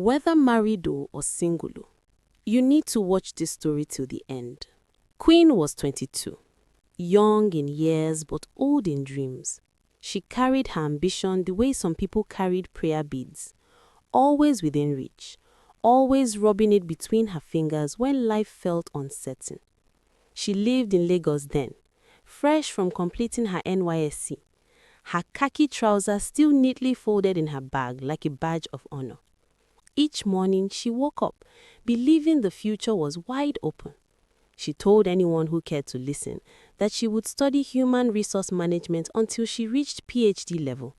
Whether married or single, you need to watch this story till the end. Queen was 22, young in years but old in dreams. She carried her ambition the way some people carried prayer beads, always within reach, always rubbing it between her fingers when life felt uncertain. She lived in Lagos then, fresh from completing her NYSC, her khaki trousers still neatly folded in her bag like a badge of honor. Each morning she woke up, believing the future was wide open. She told anyone who cared to listen that she would study human resource management until she reached PhD level.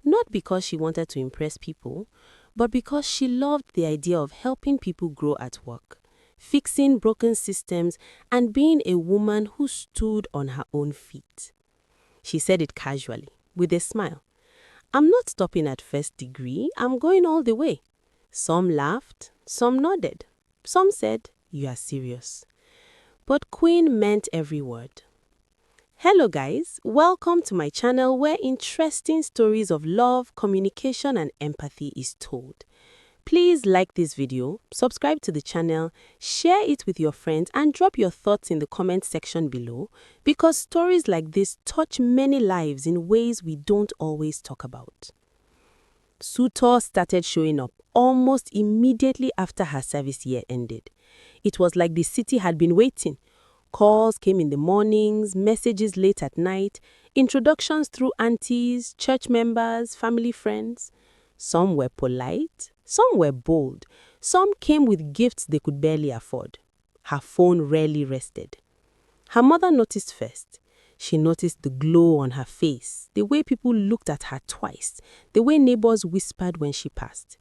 Not because she wanted to impress people, but because she loved the idea of helping people grow at work, fixing broken systems, and being a woman who stood on her own feet. She said it casually, with a smile. "I'm not stopping at first degree, I'm going all the way." Some laughed, some nodded, some said, "You are serious." But Queen meant every word. Hello guys, welcome to my channel where interesting stories of love, communication and empathy is told. Please like this video, subscribe to the channel, share it with your friends and drop your thoughts in the comment section below because stories like this touch many lives in ways we don't always talk about. Suitors started showing up almost immediately after her service year ended. It was like the city had been waiting. Calls came in the mornings, messages late at night, introductions through aunties, church members, family friends. Some were polite, some were bold, some came with gifts they could barely afford. Her phone rarely rested. Her mother noticed first. She noticed the glow on her face, the way people looked at her twice, the way neighbors whispered when she passed.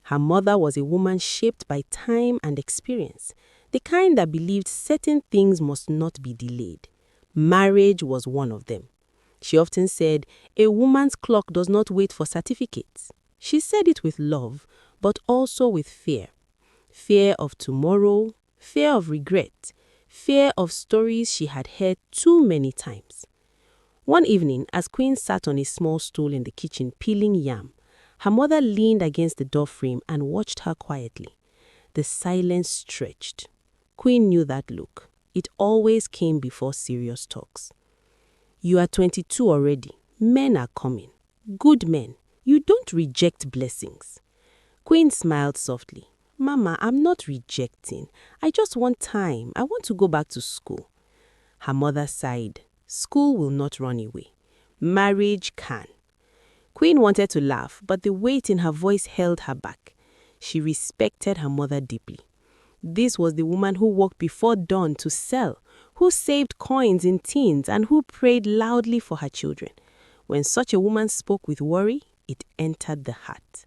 Her mother was a woman shaped by time and experience, the kind that believed certain things must not be delayed. Marriage was one of them. She often said, "A woman's clock does not wait for certificates." She said it with love, but also with fear. Fear of tomorrow, fear of regret, fear of stories she had heard too many times. One evening, as Queen sat on a small stool in the kitchen peeling yam, her mother leaned against the door frame and watched her quietly. The silence stretched. Queen knew that look. It always came before serious talks. "You are 22 already. Men are coming. Good men. You don't reject blessings." Queen smiled softly. "Mama, I'm not rejecting. I just want time. I want to go back to school." Her mother sighed. "School will not run away. Marriage can." Queen wanted to laugh, but the weight in her voice held her back. She respected her mother deeply. This was the woman who woke before dawn to sell, who saved coins in tins, and who prayed loudly for her children. When such a woman spoke with worry, it entered the heart.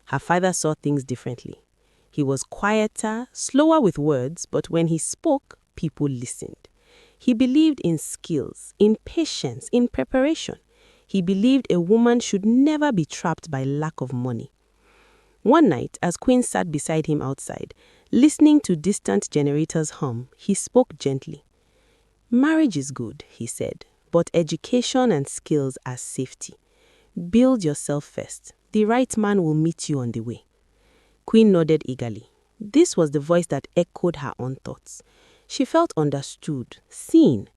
Her father saw things differently. He was quieter, slower with words, but when he spoke, people listened. He believed in skills, in patience, in preparation. He believed a woman should never be trapped by lack of money. One night, as Queen sat beside him outside, listening to distant generators hum, he spoke gently. "Marriage is good," he said, "but education and skills are safety. Build yourself first. The right man will meet you on the way." Queen nodded eagerly. This was the voice that echoed her own thoughts. She felt understood, seen.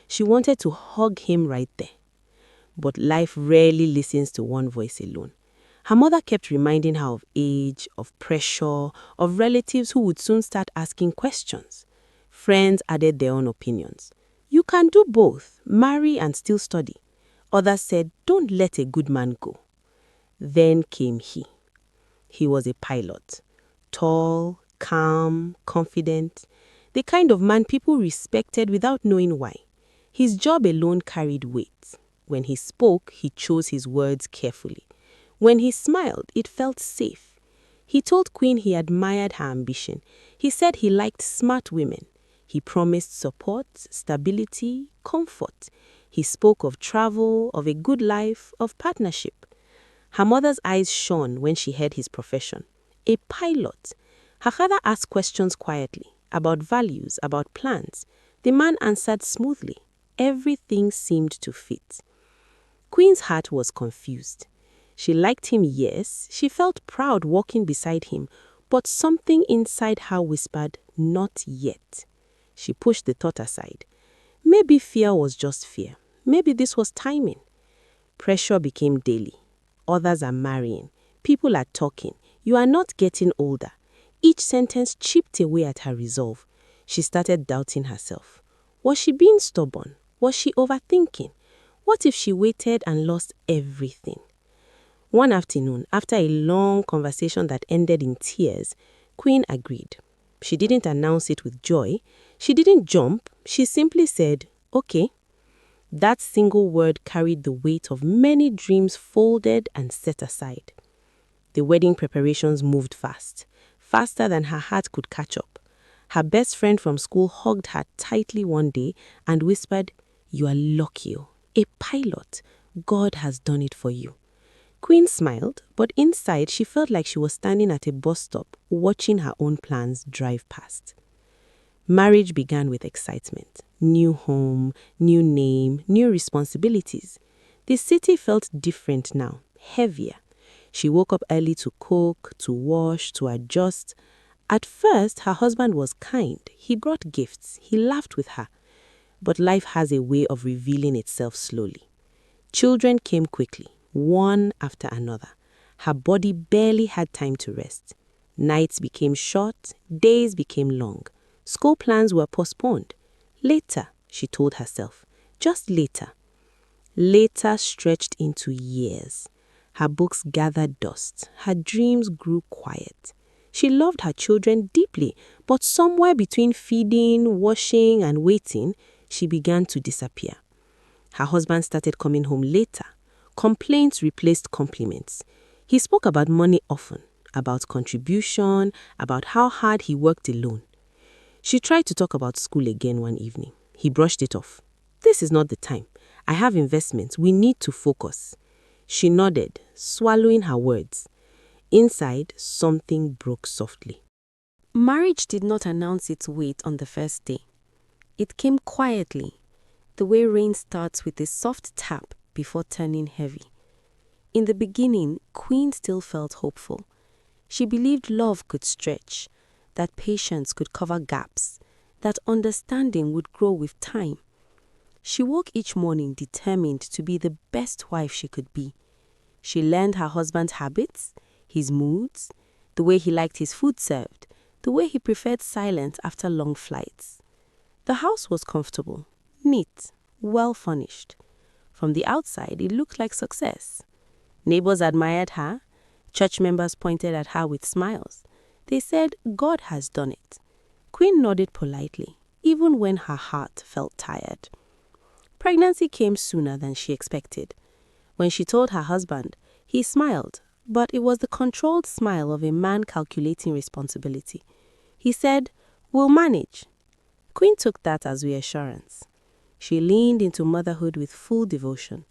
She wanted to hug him right there. But life rarely listens to one voice alone. Her mother kept reminding her of age, of pressure, of relatives who would soon start asking questions. Friends added their own opinions. "You can do both, marry and still study." Others said, "Don't let a good man go." Then came he. He was a pilot. Tall, calm, confident. The kind of man people respected without knowing why. His job alone carried weight. When he spoke, he chose his words carefully. When he smiled, it felt safe. He told Queen he admired her ambition. He said he liked smart women. He promised support, stability, comfort. He spoke of travel, of a good life, of partnership. Her mother's eyes shone when she heard his profession. A pilot. Her father asked questions quietly, about values, about plans. The man answered smoothly. Everything seemed to fit. Queen's heart was confused. She liked him, yes. She felt proud walking beside him, but something inside her whispered, not yet. She pushed the thought aside. Maybe fear was just fear. Maybe this was timing. Pressure became daily. Others are marrying. People are talking. You are not getting older. Each sentence chipped away at her resolve. She started doubting herself. Was she being stubborn? Was she overthinking? What if she waited and lost everything? One afternoon, after a long conversation that ended in tears, Queen agreed. She didn't announce it with joy. She didn't jump. She simply said, okay. That single word carried the weight of many dreams folded and set aside. The wedding preparations moved fast, faster than her heart could catch up. Her best friend from school hugged her tightly one day and whispered, "You are lucky, a pilot. God has done it for you." Queen smiled, but inside she felt like she was standing at a bus stop watching her own plans drive past. Marriage began with excitement. New home, new name, new responsibilities. The city felt different now, heavier. She woke up early to cook, to wash, to adjust. At first, her husband was kind. He brought gifts. He laughed with her. But life has a way of revealing itself slowly. Children came quickly, one after another. Her body barely had time to rest. Nights became short, days became long. School plans were postponed. Later, she told herself, just later. Later stretched into years. Her books gathered dust. Her dreams grew quiet. She loved her children deeply, but somewhere between feeding, washing, and waiting, she began to disappear. Her husband started coming home later. Complaints replaced compliments. He spoke about money often, about contribution, about how hard he worked alone. She tried to talk about school again one evening. He brushed it off. "This is not the time. I have investments. We need to focus." She nodded, swallowing her words. Inside, something broke softly. Marriage did not announce its weight on the first day. It came quietly, the way rain starts with a soft tap before turning heavy. In the beginning, Queen still felt hopeful. She believed love could stretch, that patience could cover gaps, that understanding would grow with time. She woke each morning determined to be the best wife she could be. She learned her husband's habits, his moods, the way he liked his food served, the way he preferred silence after long flights. The house was comfortable, neat, well furnished. From the outside, it looked like success. Neighbors admired her. Church members pointed at her with smiles. They said, "God has done it." Queen nodded politely, even when her heart felt tired. Pregnancy came sooner than she expected. When she told her husband, he smiled, but it was the controlled smile of a man calculating responsibility. He said, "We'll manage." Queen took that as reassurance. She leaned into motherhood with full devotion.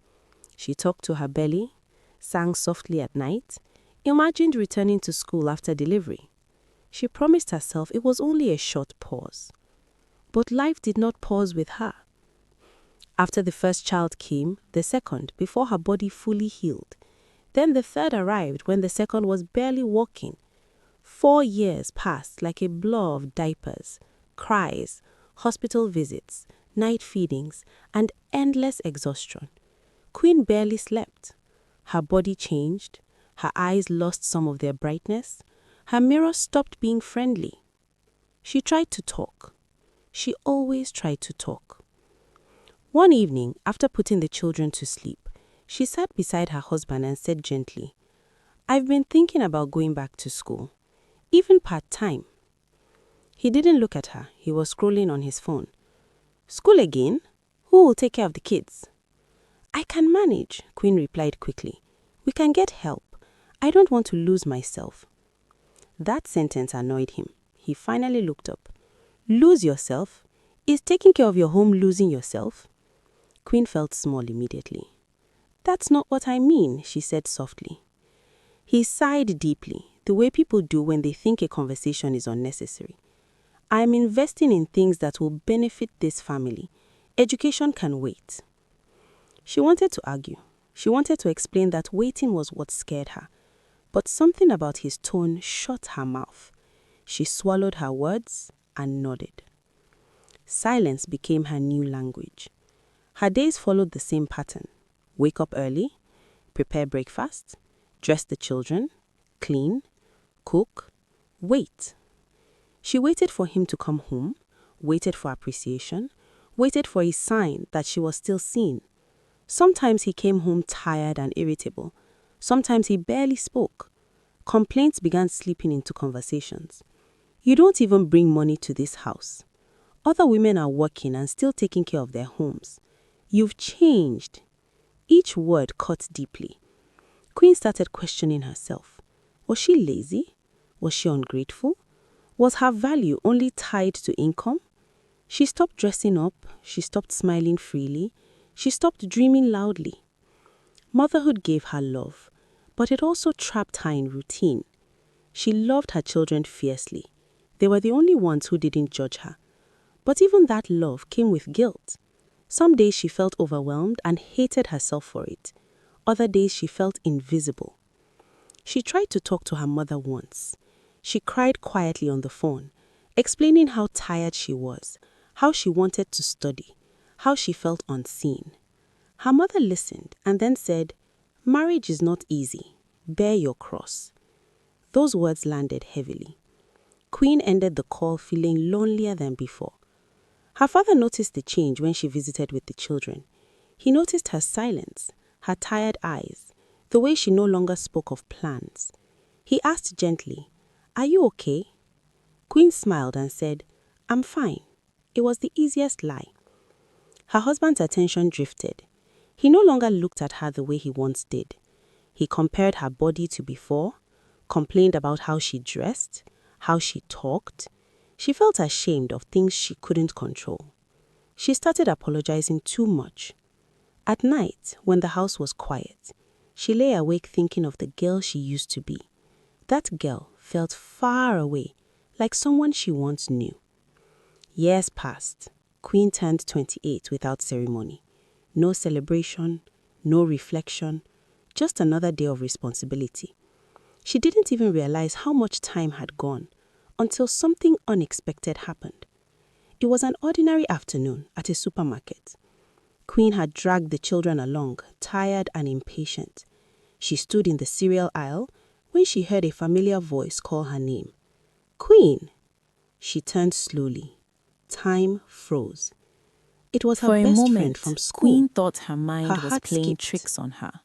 She talked to her belly, sang softly at night, imagined returning to school after delivery. She promised herself it was only a short pause. But life did not pause with her. After the first child came, the second, before her body fully healed. Then the third arrived when the second was barely walking. 4 years passed like a blur of diapers, cries, hospital visits, night feedings, and endless exhaustion. Queen barely slept. Her body changed. Her eyes lost some of their brightness. Her mirror stopped being friendly. She tried to talk. She always tried to talk. One evening, after putting the children to sleep, she sat beside her husband and said gently, "I've been thinking about going back to school, even part-time." He didn't look at her. He was scrolling on his phone. "School again? Who will take care of the kids?" "I can manage," Queen replied quickly. "We can get help. I don't want to lose myself." That sentence annoyed him. He finally looked up. "Lose yourself? Is taking care of your home losing yourself?" Queen felt small immediately. "That's not what I mean," she said softly. He sighed deeply, the way people do when they think a conversation is unnecessary. "I'm investing in things that will benefit this family. Education can wait." She wanted to argue. She wanted to explain that waiting was what scared her, but something about his tone shut her mouth. She swallowed her words and nodded. Silence became her new language. Her days followed the same pattern. Wake up early, prepare breakfast, dress the children, clean, cook, wait. She waited for him to come home, waited for appreciation, waited for a sign that she was still seen. Sometimes he came home tired and irritable. Sometimes he barely spoke. Complaints began slipping into conversations. You don't even bring money to this house. Other women are working and still taking care of their homes. You've changed. Each word cut deeply. Queen started questioning herself. Was she lazy? Was she ungrateful? Was her value only tied to income? She stopped dressing up. She stopped smiling freely. She stopped dreaming loudly. Motherhood gave her love, but it also trapped her in routine. She loved her children fiercely. They were the only ones who didn't judge her. But even that love came with guilt. Some days she felt overwhelmed and hated herself for it. Other days she felt invisible. She tried to talk to her mother once. She cried quietly on the phone, explaining how tired she was, how she wanted to study, how she felt unseen. Her mother listened and then said, "Marriage is not easy. Bear your cross." Those words landed heavily. Queen ended the call feeling lonelier than before. Her father noticed the change when she visited with the children. He noticed her silence, her tired eyes, the way she no longer spoke of plans. He asked gently, "Are you okay?" Queen smiled and said, "I'm fine." It was the easiest lie. Her husband's attention drifted. He no longer looked at her the way he once did. He compared her body to before, complained about how she dressed, how she talked. She felt ashamed of things she couldn't control. She started apologizing too much. At night, when the house was quiet, she lay awake thinking of the girl she used to be. That girl felt far away, like someone she once knew. Years passed. Queen turned 28 without ceremony. No celebration, no reflection, just another day of responsibility. She didn't even realize how much time had gone until something unexpected happened. It was an ordinary afternoon at a supermarket. Queen had dragged the children along, tired and impatient. She stood in the cereal aisle when she heard a familiar voice call her name. "Queen!" She turned slowly. Time froze. It was her For a best friend moment, from school. Queen thought her mind Her was heart playing skipped. tricks on her.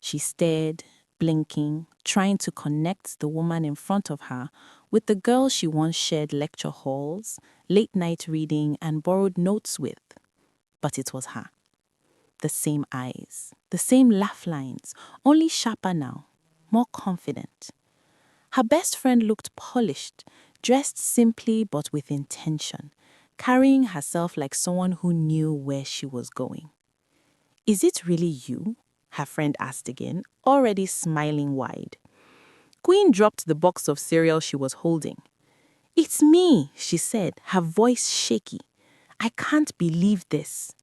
She stared, blinking, trying to connect the woman in front of her with the girl she once shared lecture halls, late-night reading, and borrowed notes with. But it was her. The same eyes, the same laugh lines, only sharper now, more confident. Her best friend looked polished, dressed simply but with intention, carrying herself like someone who knew where she was going. "Is it really you?" her friend asked again, already smiling wide. Queen dropped the box of cereal she was holding. "It's me," she said, her voice shaky. "I can't believe this."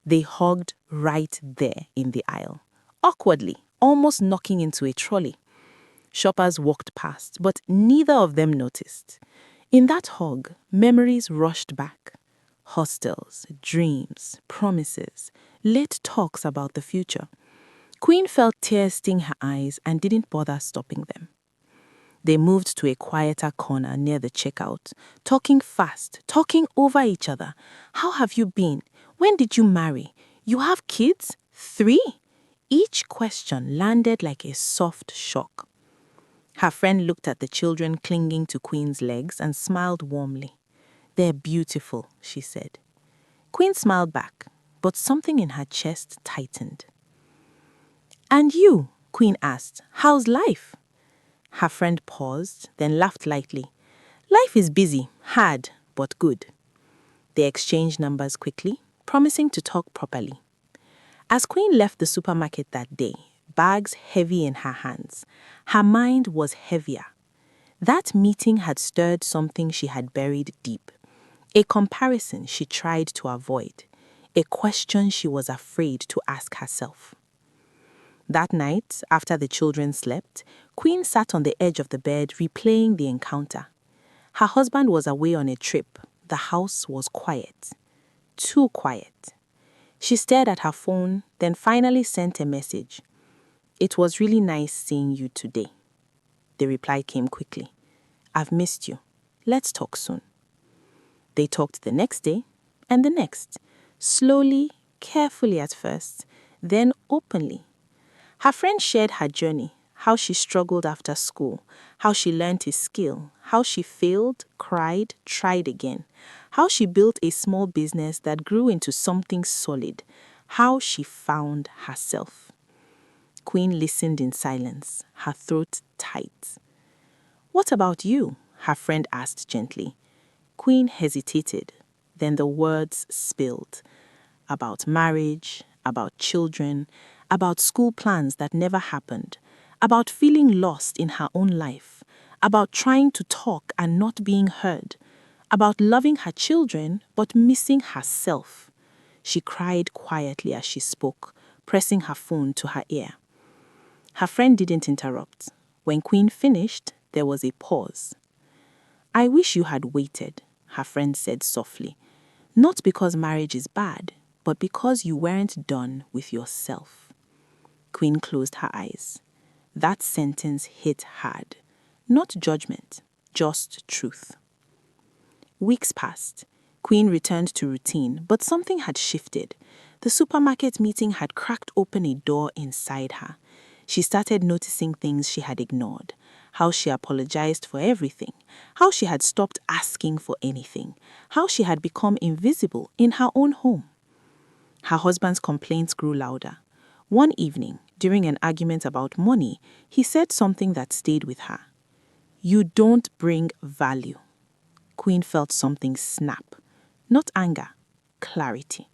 They hugged right there in the aisle, awkwardly, almost knocking into a trolley. Shoppers walked past, but neither of them noticed. In that hug, memories rushed back. Hostels, dreams, promises, late talks about the future. Queen felt tears sting her eyes and didn't bother stopping them. They moved to a quieter corner near the checkout, talking fast, talking over each other. "How have you been? When did you marry? You have kids? 3?" Each question landed like a soft shock. Her friend looked at the children clinging to Queen's legs and smiled warmly. "They're beautiful," she said. Queen smiled back, but something in her chest tightened. "And you?" Queen asked. "How's life?" Her friend paused, then laughed lightly. "Life is busy, hard, but good." They exchanged numbers quickly, promising to talk properly. As Queen left the supermarket that day, bags heavy in her hands, her mind was heavier. That meeting had stirred something she had buried deep. A comparison she tried to avoid. A question she was afraid to ask herself. That night, after the children slept, Queen sat on the edge of the bed replaying the encounter. Her husband was away on a trip. The house was quiet. Too quiet. She stared at her phone, then finally sent a message. "It was really nice seeing you today." The reply came quickly. "I've missed you. Let's talk soon." They talked the next day and the next, slowly, carefully at first, then openly. Her friend shared her journey, how she struggled after school, how she learned a skill, how she failed, cried, tried again, how she built a small business that grew into something solid, how she found herself. Queen listened in silence, her throat tight. "What about you?" her friend asked gently. Queen hesitated, then the words spilled. About marriage, about children, about school plans that never happened, about feeling lost in her own life, about trying to talk and not being heard, about loving her children but missing herself. She cried quietly as she spoke, pressing her phone to her ear. Her friend didn't interrupt. When Queen finished, there was a pause. "I wish you had waited," her friend said softly. "Not because marriage is bad, but because you weren't done with yourself." Queen closed her eyes. That sentence hit hard. Not judgment, just truth. Weeks passed. Queen returned to routine, but something had shifted. The supermarket meeting had cracked open a door inside her. She started noticing things she had ignored. How she apologized for everything. How she had stopped asking for anything. How she had become invisible in her own home. Her husband's complaints grew louder. One evening, during an argument about money, he said something that stayed with her. "You don't bring value." Queen felt something snap. Not anger, clarity.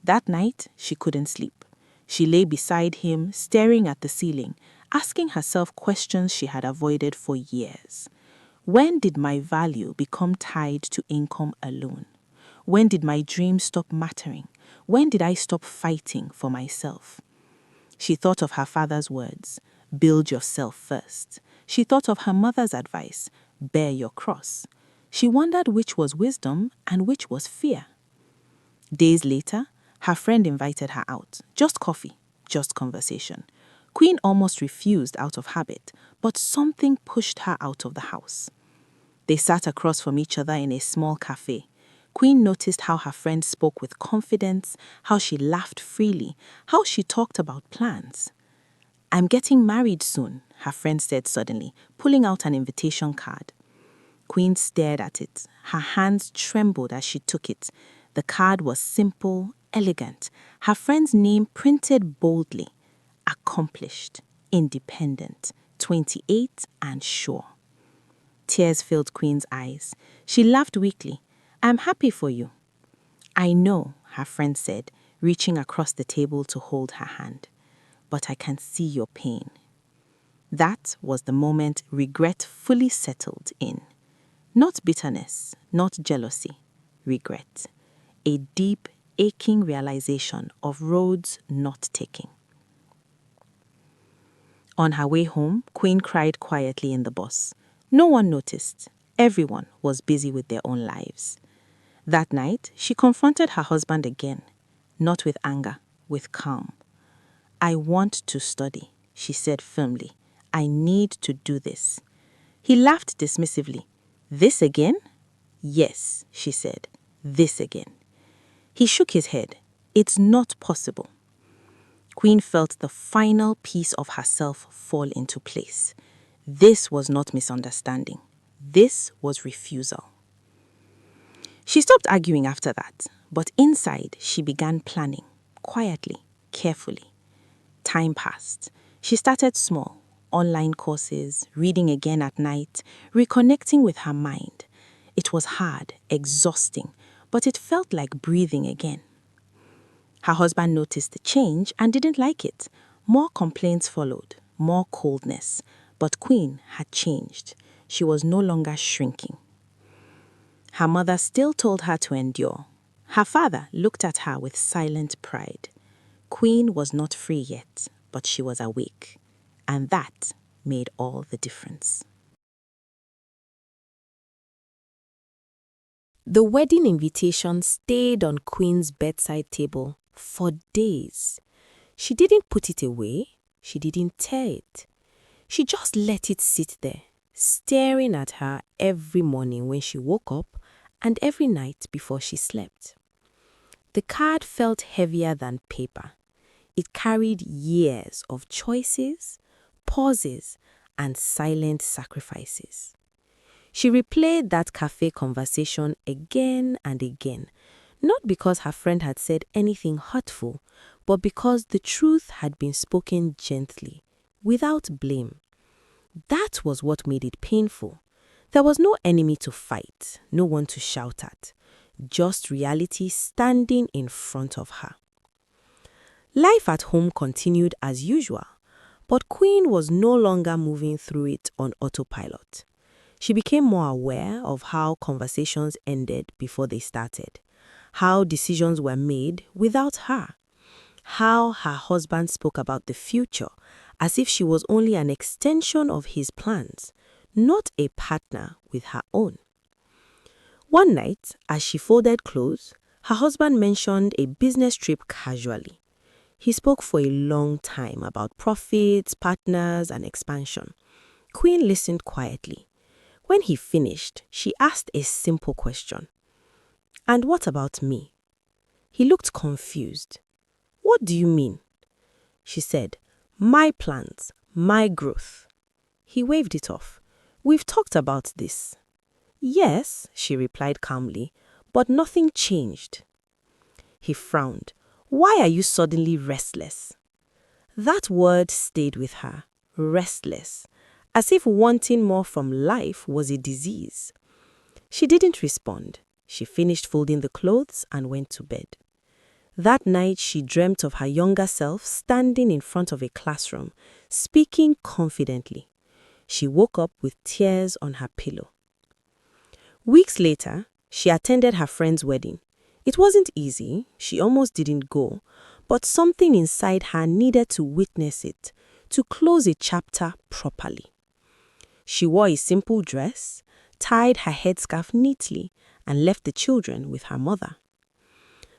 That night, she couldn't sleep. She lay beside him, staring at the ceiling, asking herself questions she had avoided for years. When did my value become tied to income alone? When did my dreams stop mattering? When did I stop fighting for myself? She thought of her father's words, "Build yourself first." She thought of her mother's advice, "Bear your cross." She wondered which was wisdom and which was fear. Days later, her friend invited her out. Just coffee, just conversation. Queen almost refused out of habit, but something pushed her out of the house. They sat across from each other in a small cafe. Queen noticed how her friend spoke with confidence, how she laughed freely, how she talked about plans. "I'm getting married soon," her friend said suddenly, pulling out an invitation card. Queen stared at it. Her hands trembled as she took it. The card was simple, elegant. Her friend's name printed boldly. Accomplished, independent, 28 and sure. Tears filled Queen's eyes. She laughed weakly. "I'm happy for you." "I know," her friend said, reaching across the table to hold her hand. "But I can see your pain." That was the moment regret fully settled in. Not bitterness, not jealousy, regret. A deep, aching realization of roads not taking. On her way home, Queen cried quietly in the bus. No one noticed. Everyone was busy with their own lives. That night, she confronted her husband again, not with anger, with calm. "I want to study," she said firmly. "I need to do this." He laughed dismissively. "This again?" "Yes," she said. "This again." He shook his head. "It's not possible." Queen felt the final piece of herself fall into place. This was not misunderstanding. This was refusal. She stopped arguing after that, but inside she began planning, quietly, carefully. Time passed. She started small, online courses, reading again at night, reconnecting with her mind. It was hard, exhausting, but it felt like breathing again. Her husband noticed the change and didn't like it. More complaints followed, more coldness. But Queen had changed. She was no longer shrinking. Her mother still told her to endure. Her father looked at her with silent pride. Queen was not free yet, but she was awake, and that made all the difference. The wedding invitation stayed on Queen's bedside table for days. She didn't put it away. She didn't tear it. She just let it sit there, staring at her every morning when she woke up and every night before she slept. The card felt heavier than paper. It carried years of choices, pauses, and silent sacrifices. She replayed that cafe conversation again and again, not because her friend had said anything hurtful, but because the truth had been spoken gently, without blame. That was what made it painful. There was no enemy to fight, no one to shout at, just reality standing in front of her. Life at home continued as usual, but Queen was no longer moving through it on autopilot. She became more aware of how conversations ended before they started, how decisions were made without her, how her husband spoke about the future as if she was only an extension of his plans, not a partner with her own. One night, as she folded clothes, her husband mentioned a business trip casually. He spoke for a long time about profits, partners, and expansion. Queen listened quietly. When he finished, she asked a simple question. "And what about me?" He looked confused. "What do you mean?" She said, "My plans, my growth." He waved it off. "We've talked about this." "Yes," she replied calmly, "but nothing changed." He frowned. "Why are you suddenly restless?" That word stayed with her, restless, as if wanting more from life was a disease. She didn't respond. She finished folding the clothes and went to bed. That night, she dreamt of her younger self standing in front of a classroom, speaking confidently. She woke up with tears on her pillow. Weeks later, she attended her friend's wedding. It wasn't easy, she almost didn't go, but something inside her needed to witness it, to close a chapter properly. She wore a simple dress, tied her headscarf neatly, and left the children with her mother.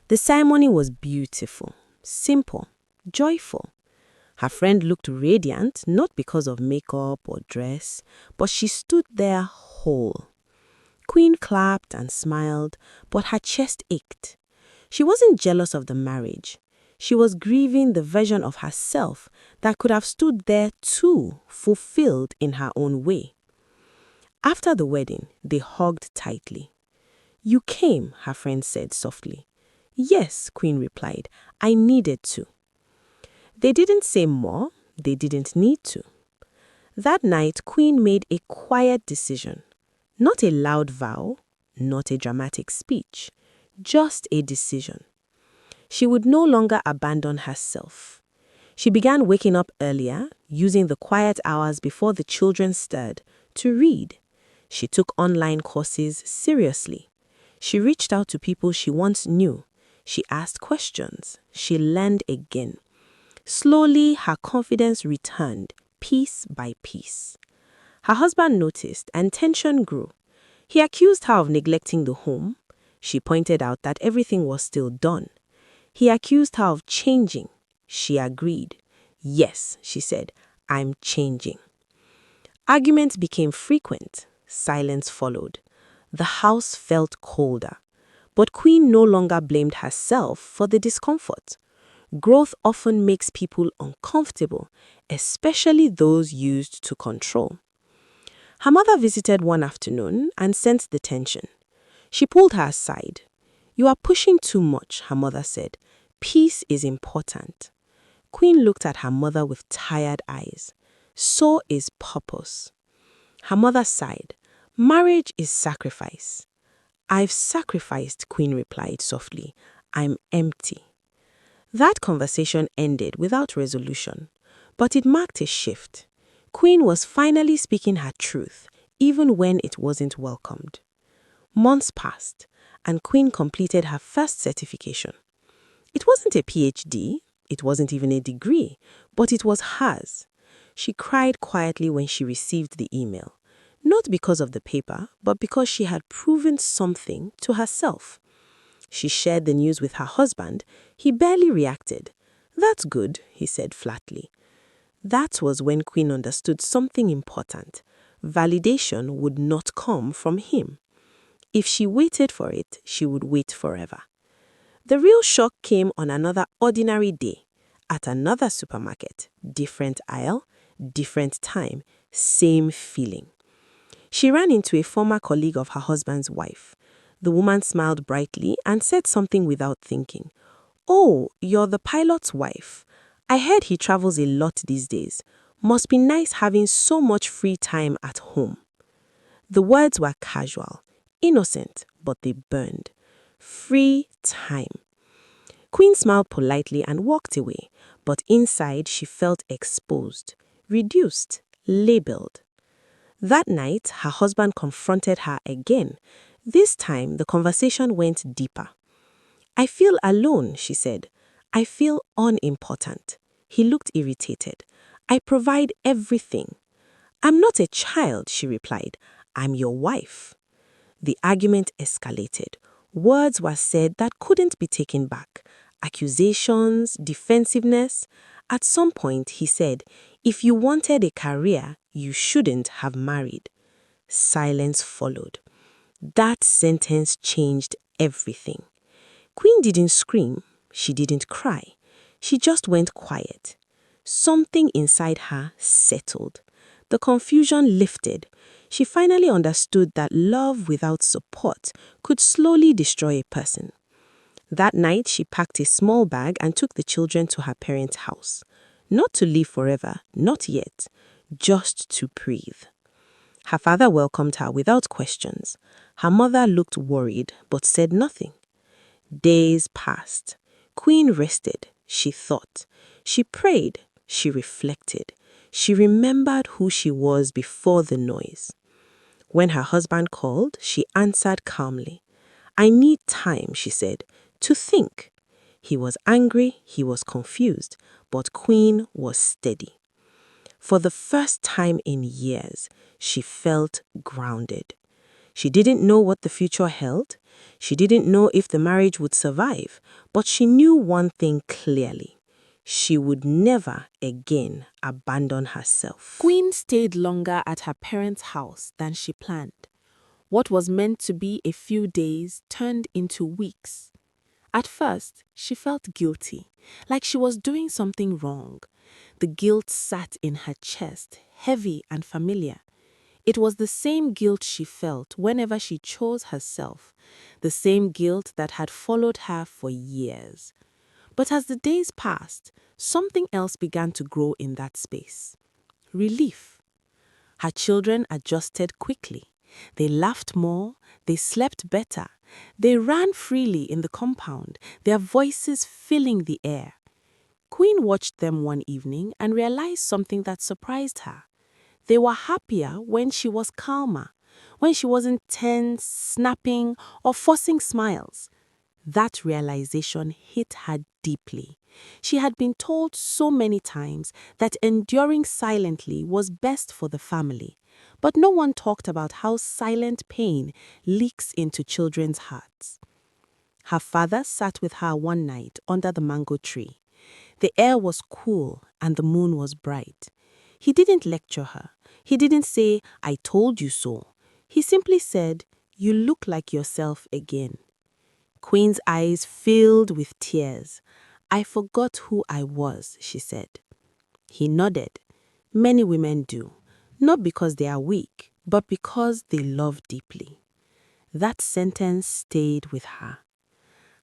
The ceremony was beautiful, simple, joyful. Her friend looked radiant, not because of makeup or dress, but she stood there whole. Queen clapped and smiled, but her chest ached. She wasn't jealous of the marriage. She was grieving the version of herself that could have stood there too, fulfilled in her own way. After the wedding, they hugged tightly. "You came," her friend said softly. "Yes," Queen replied, "I needed to." They didn't say more, they didn't need to. That night, Queen made a quiet decision. Not a loud vow, not a dramatic speech, just a decision. She would no longer abandon herself. She began waking up earlier, using the quiet hours before the children stirred, to read. She took online courses seriously. She reached out to people she once knew. She asked questions. She learned again. Slowly, her confidence returned, piece by piece. Her husband noticed, and tension grew. He accused her of neglecting the home. She pointed out that everything was still done. He accused her of changing. She agreed. "Yes," she said, "I'm changing." Arguments became frequent. Silence followed. The house felt colder. But Queen no longer blamed herself for the discomfort. Growth often makes people uncomfortable, especially those used to control. Her mother visited one afternoon and sensed the tension. She pulled her aside. "You are pushing too much," her mother said. "Peace is important." Queen looked at her mother with tired eyes. "So is purpose." Her mother sighed. "Marriage is sacrifice." "I've sacrificed," Queen replied softly. "I'm empty." That conversation ended without resolution, but it marked a shift. Queen was finally speaking her truth, even when it wasn't welcomed. Months passed, and Queen completed her first certification. It wasn't a PhD, It wasn't even a degree, but it was hers. She cried quietly when she received the email. Not because of the paper, but because she had proven something to herself. She shared the news with her husband. He barely reacted. "That's good," he said flatly. That was when Queen understood something important. Validation would not come from him. If she waited for it, she would wait forever. The real shock came on another ordinary day, at another supermarket. Different aisle, different time, same feeling. She ran into a former colleague of her husband's wife. The woman smiled brightly and said something without thinking. "Oh, you're the pilot's wife. I heard he travels a lot these days. Must be nice having so much free time at home." The words were casual, innocent, but they burned. Free time. Queen smiled politely and walked away, but inside she felt exposed, reduced, labeled. That night, her husband confronted her again. This time, the conversation went deeper. "I feel alone," she said. "I feel unimportant." He looked irritated. "I provide everything." "I'm not a child," she replied. "I'm your wife." The argument escalated. Words were said that couldn't be taken back. Accusations, defensiveness. At some point, he said, "If you wanted a career, you shouldn't have married." Silence followed. That sentence changed everything. Queen didn't scream. She didn't cry. She just went quiet. Something inside her settled. The confusion lifted. She finally understood that love without support could slowly destroy a person. That night, she packed a small bag and took the children to her parents' house. Not to live forever, not yet, just to breathe. Her father welcomed her without questions. Her mother looked worried but said nothing. Days passed. Queen rested. She thought. She prayed. She reflected. She remembered who she was before the noise. When her husband called, she answered calmly. "I need time," she said, "to think." He was angry, he was confused, but Queen was steady. For the first time in years, she felt grounded. She didn't know what the future held. She didn't know if the marriage would survive, but she knew one thing clearly. She would never again abandon herself. Queen stayed longer at her parents' house than she planned. What was meant to be a few days turned into weeks. At first, she felt guilty, like she was doing something wrong. The guilt sat in her chest, heavy and familiar. It was the same guilt she felt whenever she chose herself, the same guilt that had followed her for years. But as the days passed, something else began to grow in that space. Relief. Her children adjusted quickly. They laughed more, they slept better, they ran freely in the compound, their voices filling the air. Queen watched them one evening and realized something that surprised her. They were happier when she was calmer, when she wasn't tense, snapping, or forcing smiles. That realization hit her deeply. She had been told so many times that enduring silently was best for the family, but no one talked about how silent pain leaks into children's hearts. Her father sat with her one night under the mango tree. The air was cool and the moon was bright. He didn't lecture her. He didn't say, "I told you so." He simply said, "You look like yourself again." Queen's eyes filled with tears. "I forgot who I was," she said. He nodded. Many women do, not because they are weak, but because they love deeply. That sentence stayed with her.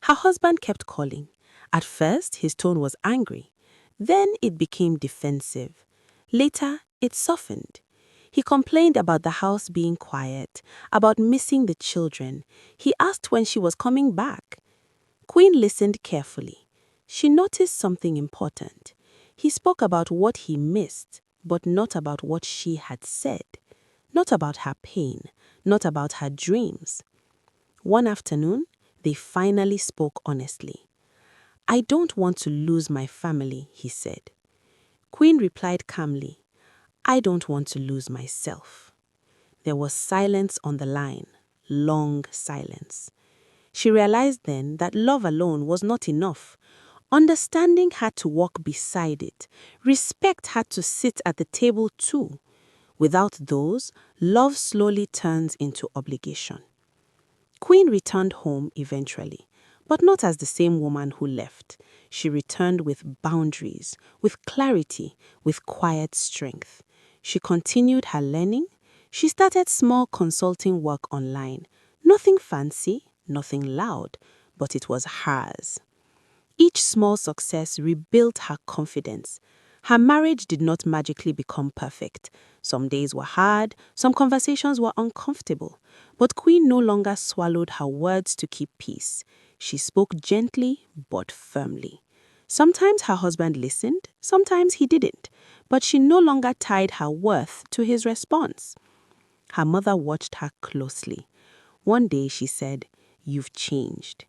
Her husband kept calling. At first, his tone was angry. Then it became defensive. Later, it softened. He complained about the house being quiet, about missing the children. He asked when she was coming back. Queen listened carefully. She noticed something important. He spoke about what he missed, but not about what she had said. Not about her pain, not about her dreams. One afternoon, they finally spoke honestly. "I don't want to lose my family," he said. Queen replied calmly, "I don't want to lose myself." There was silence on the line, long silence. She realized then that love alone was not enough. Understanding had to walk beside it. Respect had to sit at the table too. Without those, love slowly turns into obligation. Queen returned home eventually, but not as the same woman who left. She returned with boundaries, with clarity, with quiet strength. She continued her learning. She started small consulting work online. Nothing fancy, nothing loud, but it was hers. Each small success rebuilt her confidence. Her marriage did not magically become perfect. Some days were hard, some conversations were uncomfortable. But Queen no longer swallowed her words to keep peace. She spoke gently but firmly. Sometimes her husband listened, sometimes he didn't. But she no longer tied her worth to his response. Her mother watched her closely. One day she said, "You've changed."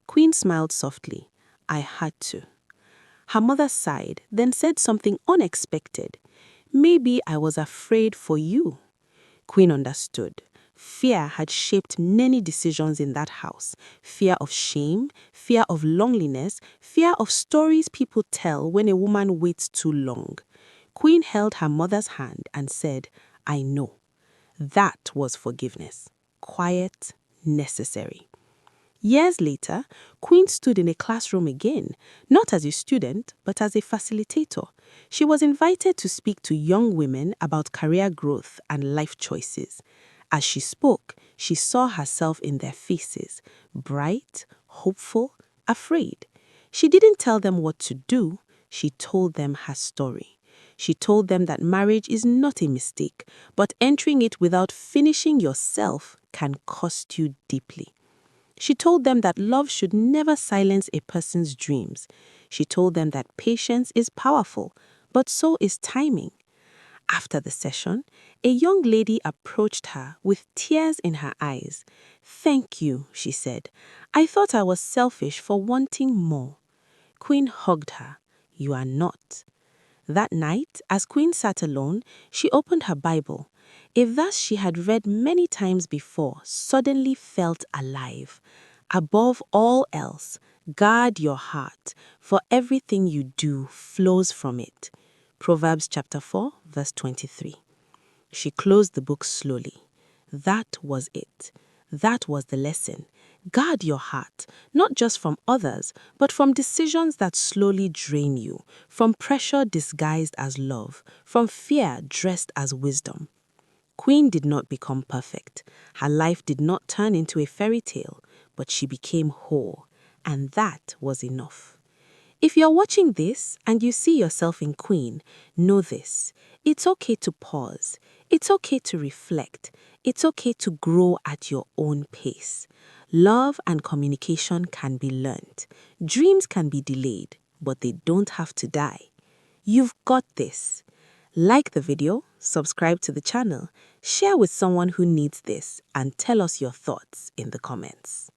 Queen smiled softly. "I had to." Her mother sighed, then said something unexpected. "Maybe I was afraid for you." Queen understood. Fear had shaped many decisions in that house. Fear of shame, fear of loneliness, fear of stories people tell when a woman waits too long. Queen held her mother's hand and said, "I know." That was forgiveness. Quiet, necessary. Years later, Queen stood in a classroom again, not as a student, but as a facilitator. She was invited to speak to young women about career growth and life choices. As she spoke, she saw herself in their faces, bright, hopeful, afraid. She didn't tell them what to do, she told them her story. She told them that marriage is not a mistake, but entering it without finishing yourself can cost you deeply. She told them that love should never silence a person's dreams. She told them that patience is powerful, but so is timing. After the session, a young lady approached her with tears in her eyes. "Thank you," she said. "I thought I was selfish for wanting more." Queen hugged her. "You are not." That night, as Queen sat alone, she opened her Bible. A verse she had read many times before suddenly felt alive. "Above all else, guard your heart, for everything you do flows from it." Proverbs chapter 4, verse 23. She closed the book slowly. That was it. That was the lesson. Guard your heart, not just from others, but from decisions that slowly drain you, from pressure disguised as love, from fear dressed as wisdom. Queen did not become perfect. Her life did not turn into a fairy tale, but she became whole, and that was enough. If you're watching this and you see yourself in Queen, know this. It's okay to pause. It's okay to reflect. It's okay to grow at your own pace. Love and communication can be learned. Dreams can be delayed, but they don't have to die. You've got this. Like the video, subscribe to the channel, share with someone who needs this, and tell us your thoughts in the comments.